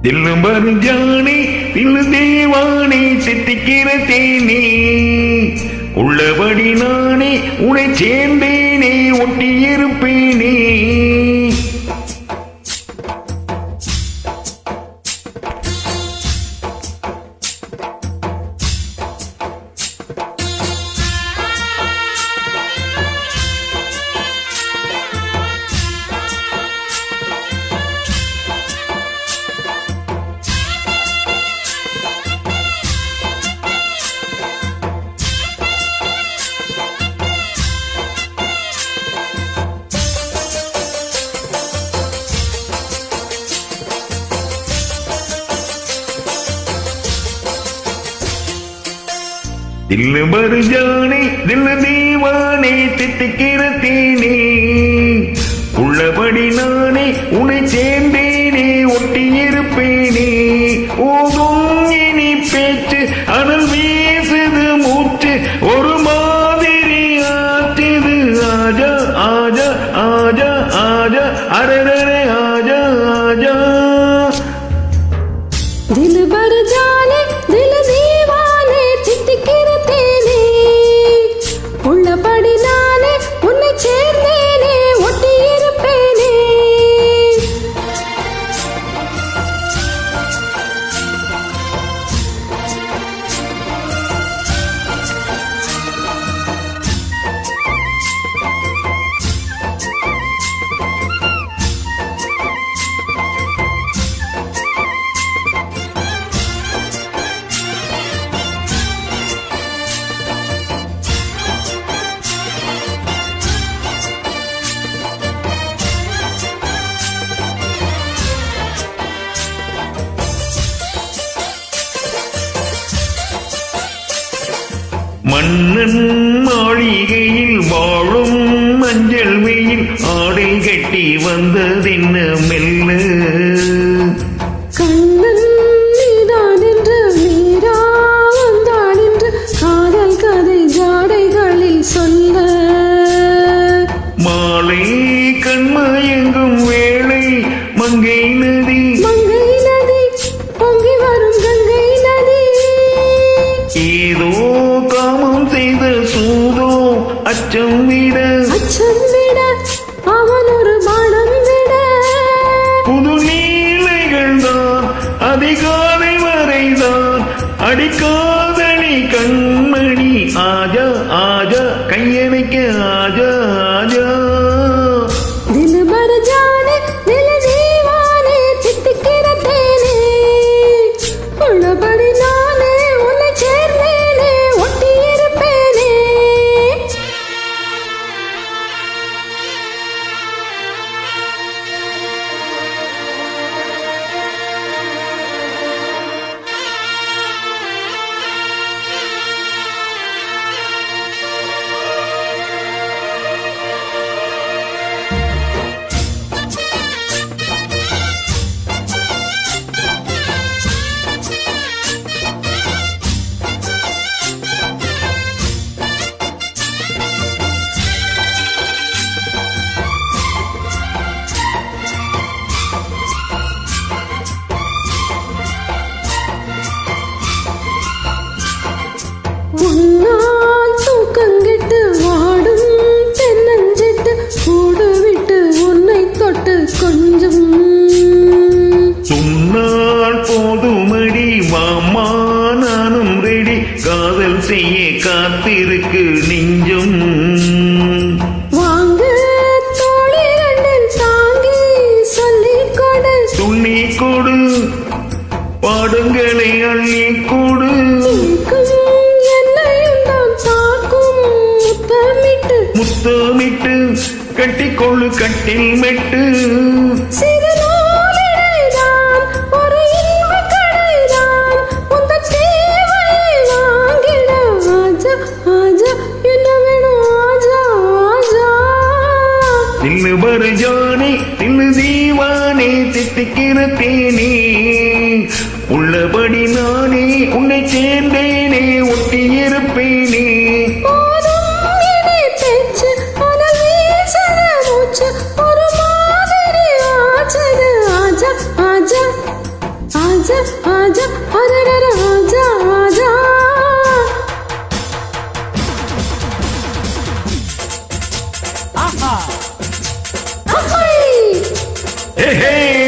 தில்லு பரு ஜானே தில்லு தேவானே சித்திக்கிற தேனே உள்ளபடி நானே உன்னை சேர்ந்தேனே ஒட்டியிருப்பேனே. தில்லு பரு ஜானே தில்லு தேவானே தித்திக்கிற தேனே உள்ளபடி நானே உன்னை சேர்ந்தேனே ஒட்டியிருப்பேனே. ஓதும் இனி பேச்சு அனல் வீசுது மூச்சு ஒரு மாதிரி ஆச்சுது. ஆஜா ஆஜா ஆஜா ஆஜா அரரே ஆஜா ஆஜா. தில் பர் ஜானே தில் தீவானே தித்திக்கிற தேனே உள்ளபடி நானே உன்னை சேர்ந்தேனே ஒட்டியிருப்பேனே. மன்னன் மாளிகையில் வாழும் மஞ்சள் வெயில் ஆடை கட்டி வந்ததென்ன மெல்ல. கண்ணன் நீதான் என்று மீரா வந்தாள் என்று காதல் கதை ஜாடைகளில் சொல்ல. மாலை கண்மயங்கும் வேளை மங்கை நதி மங்கை நதி பொங்கி வரும் கங்கை நதி. ஏதோ காமம் செய்த சூதோ அச்சம் விட அச்சம் விட அவன் ஒரு பானம் விட. புது நீலைகள் தான் அதிகாலை வரைதான் அடிக்காதனி கண்மணி. ஆஜா ஆஜா கையணைக்க ஆஜா ஆஜா. தில் பர் ஜானே தில் தீவானே தித்திக்கிற தேனே உள்ளபடி நானே உன்னை சேர்ந்தேனே ஒட்டியிருப்பேனே. உன்னால் தூக்கங்கெட்டு வாடும் தென்னஞ்சிட்டு கூடு விட்டு உன்னை தொட்டு கொஞ்சம். சொன்னால் போதுமடி மாமா நானும் ரெடி காதல் செய்ய காத்திருக்கு நெஞ்சும். வாங்க தோழி ரெண்டில் தாங்கி சொல்லிக் கொடு. துண்ணி கொடு பாடுங்களை அள்ளி கொடு. என்னையும் தான் தாக்கும் முத்தமிட்டு முத்தமிட்டு கட்டிக்கொள்ளு கட்டில் மெட்டு. சிறு நூலிழைதான் ஒரு இன்பக் கடைதான் உந்தன் தேவையை வாங்கிட. ஆஜா ஆஜா என்ன வேணும் ஆஜா ஆஜா. தில்லு பரு ஜானே தில்லு தீவானே தித்திக்கிற தேனே உள்ளபடி நானே உன்னை சேர்ந்தேனே ஒட்டியிருப்பேனே. போதும் இனி பேச்சு அனல் வீசுது மூச்சு ஒரு மாதிரி ஆச்சுது. ஆஜா ஆஜா அஹை! ஹே